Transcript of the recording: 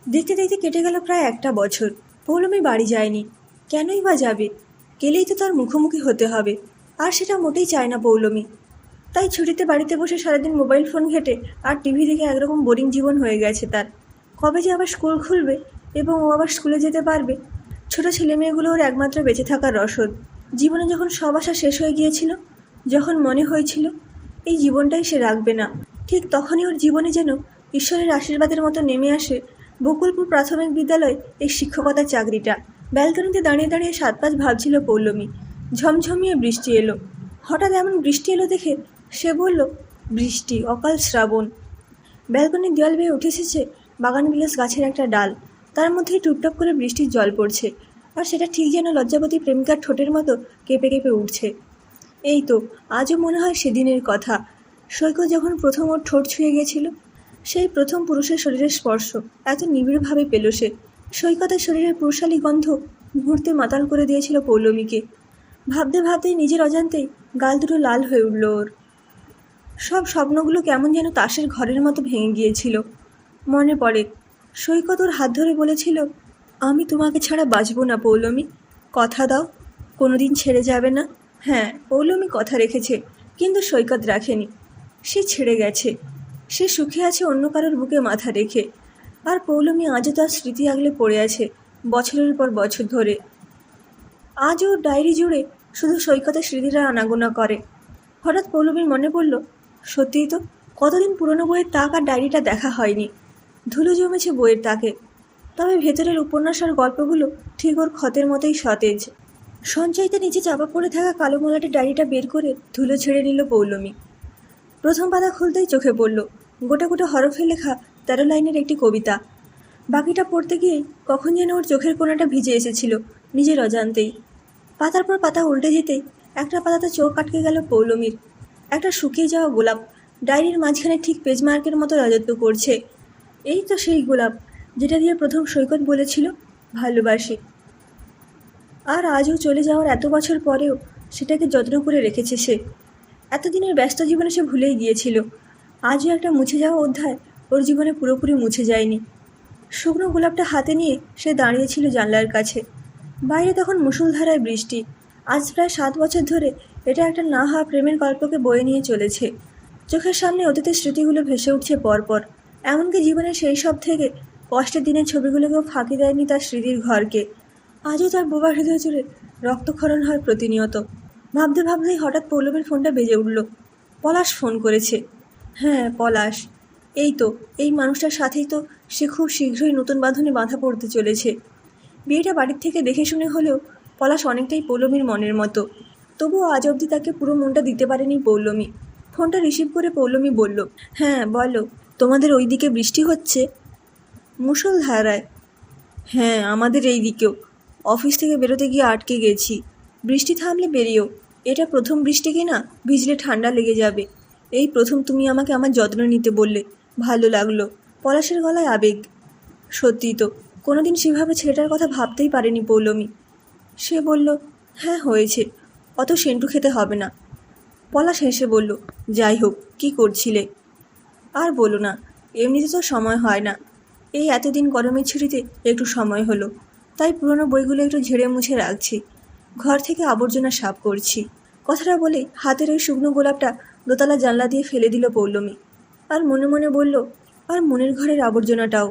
দেখতে দেখতে কেটে গেল প্রায় একটা বছর। পৌলমী বাড়ি যায়নি। কেনই বা যাবে? গেলেই তো তার মুখোমুখি হতে হবে, আর সেটা মোটেই চায় না পৌলমী। তাই ছুটিতে বাড়িতে বসে সারাদিন মোবাইল ফোন ঘেঁটে আর টিভি দেখে একরকম বোরিং জীবন হয়ে গেছে তার। কবে যে আবার স্কুল খুলবে এবং ও আবার স্কুলে যেতে পারবে। ছোট ছেলেমেয়েগুলো ওর একমাত্র বেঁচে থাকার রসদ। জীবনে যখন সব আশা শেষ হয়ে গিয়েছিল, যখন মনে হয়েছিল এই জীবনটাই সে রাখবে না, ঠিক তখনই ওর জীবনে যেন ঈশ্বরের আশীর্বাদের মতো নেমে আসে বকুলপুর প্রাথমিক বিদ্যালয়ে এই শিক্ষকতার চাকরিটা। ব্যালকনিতে দাঁড়িয়ে দাঁড়িয়ে ৭-৫ ভাবছিল পৌলমী। ঝমঝমিয়ে বৃষ্টি এলো। হঠাৎ এমন বৃষ্টি এলো দেখে সে বলল, বৃষ্টি, অকাল শ্রাবণ। ব্যালকনির দেওয়াল বেয়ে উঠে এসেছে বাগানবিলাস গাছের একটা ডাল। তার মধ্যেই টুপটাপ করে বৃষ্টির জল পড়ছে, আর সেটা ঠিক যেন লজ্জাবতী প্রেমিকার ঠোঁটের মতো কেঁপে কেঁপে উঠছে। এই তো আজও মনে হয় সেদিনের কথা। সৈকত যখন প্রথম ওর ঠোঁট ছুঁয়ে গেছিল, সেই প্রথম পুরুষের শরীরের স্পর্শ এত নিবিড়ভাবে পেল সে। সৈকতের শরীরের পুরুষালী গন্ধ মুহূর্তে মাতাল করে দিয়েছিল পৌলমীকে। ভাবতে ভাবতেই নিজের অজান্তেই গাল দুটো লাল হয়ে উঠল ওর। সব স্বপ্নগুলো কেমন যেন তাসের ঘরের মতো ভেঙে গিয়েছিল। মনে পড়ে সৈকত ওর হাত ধরে বলেছিল, আমি তোমাকে ছাড়া বাঁচব না পৌলমী, কথা দাও, কোনোদিন ছেড়ে যাবে না। হ্যাঁ, পৌলমী কথা রেখেছে, কিন্তু সৈকত রাখেনি। সে ছেড়ে গেছে। সে সুখে আছে অন্য কারোর বুকে মাথা রেখে। আর পৌলমী আজও তার স্মৃতি আগলে পড়ে আছে বছরের পর বছর ধরে। আজ ওর ডায়েরি জুড়ে শুধু সৈকতের স্মৃতিরা আনাগোনা করে। হঠাৎ পৌলমীর মনে পড়ল, সত্যিই তো কতদিন পুরনো বইয়ের তাক আর ডায়েরিটা দেখা হয়নি। ধুলো জমেছে বইয়ের তাকে, তবে ভেতরের উপন্যাস আর গল্পগুলো ঠিক ওর ক্ষতের মতোই সতেজ। সঞ্চয়তে নিচে চাপা পড়ে থাকা কালো মলাটে ডায়েরিটা বের করে ধুলো ছেড়ে নিল পৌলমী। প্রথম পাতা খুলতেই চোখে পড়ল গোটা গোটা হরফে লেখা ১৩ লাইনের একটি কবিতা। বাকিটা পড়তে গিয়েই কখন যেন ওর চোখের কোণাটা ভিজে এসেছিল নিজের অজান্তেই। পাতার পর পাতা উল্টে যেতেই একটা পাতাতে চোখ আটকে গেল পৌলমীর। একটা শুকিয়ে যাওয়া গোলাপ ডায়েরির মাঝখানে ঠিক পেজমার্কের মতো রাজত্ব করছে। এই তো সেই গোলাপ যেটা দিয়ে প্রথম সৈকত বলেছিল ভালোবাসি। আর আজও চলে যাওয়ার এত বছর পরেও সেটাকে যত্ন করে রেখেছে সে। এতদিনের ব্যস্ত জীবনে সে ভুলেই গিয়েছিল। আজও একটা মুছে যাওয়া অধ্যায় ওর জীবনে পুরোপুরি মুছে যায়নি। শুকনো গোলাপটা হাতে নিয়ে সে দাঁড়িয়েছিল জানলার কাছে। বাইরে তখন মুষলধারায় বৃষ্টি। আজ প্রায় ৭ বছর ধরে এটা একটা না হওয়া প্রেমের গল্পকে বয়ে নিয়ে চলেছে। চোখের সামনে অতীতের স্মৃতিগুলো ভেসে উঠছে পরপর। এমনকি জীবনের সেই সব থেকে কষ্টের দিনের ছবিগুলোকেও ফাঁকি দেয়নি তার স্মৃতির ঘরকে। আজও তার বোবা হৃদয় জুড়ে রক্তক্ষরণ হয় প্রতিনিয়ত। ভাবতে ভাবতেই হঠাৎ পৌলমীর ফোনটা বেজে উঠল। পলাশ ফোন করেছে। হ্যাঁ, পলাশ। এই তো, এই মানুষটার সাথেই তো সে খুব শীঘ্রই নতুন বাঁধনে বাঁধা পড়তে চলেছে। বিয়েটা বাড়ির থেকে দেখে শুনে হলেও পলাশ অনেকটাই পৌলমীর মনের মতো। তবুও আজ অবধি তাকে পুরো মনটা দিতে পারেনি পৌলমী। ফোনটা রিসিভ করে পৌলমী বলল, হ্যাঁ বলো, তোমাদের ওই দিকে বৃষ্টি হচ্ছে? মুষলধারায়। হ্যাঁ, আমাদের এই দিকেও। অফিস থেকে বেরোতে গিয়ে আটকে গেছি। বৃষ্টি থামলে বেরিও। এটা প্রথম বৃষ্টি কি না, ভিজলে ঠান্ডা লেগে যাবে। এই প্রথম তুমি আমাকে আমার যত্ন নিতে বললে, ভালো লাগলো। পলাশের গলায় আবেগ। সত্যিই তো, কোনোদিন সেভাবে ছেলেটার কথা ভাবতেই পারেনি পৌলমী। সে বলল, হ্যাঁ হয়েছে, অত সেন্টু খেতে হবে না। পলাশ হেসে বলল, যাই হোক, কী করছিলে? আর বলো না, এমনিতে তো সময় হয় না। এই এতদিন গরমের ছুটিতে একটু সময় হলো, তাই পুরনো বইগুলো একটু ঝেড়ে মুছে রাখছি। ঘর থেকে আবর্জনা সাফ করছি। কথাটা বলেই হাতের ওই শুকনো গোলাপটা দোতলা জানলা দিয়ে ফেলে দিল পৌলমী। আর মনে মনে বলল, আর মনের ঘরের আবর্জনাটাও।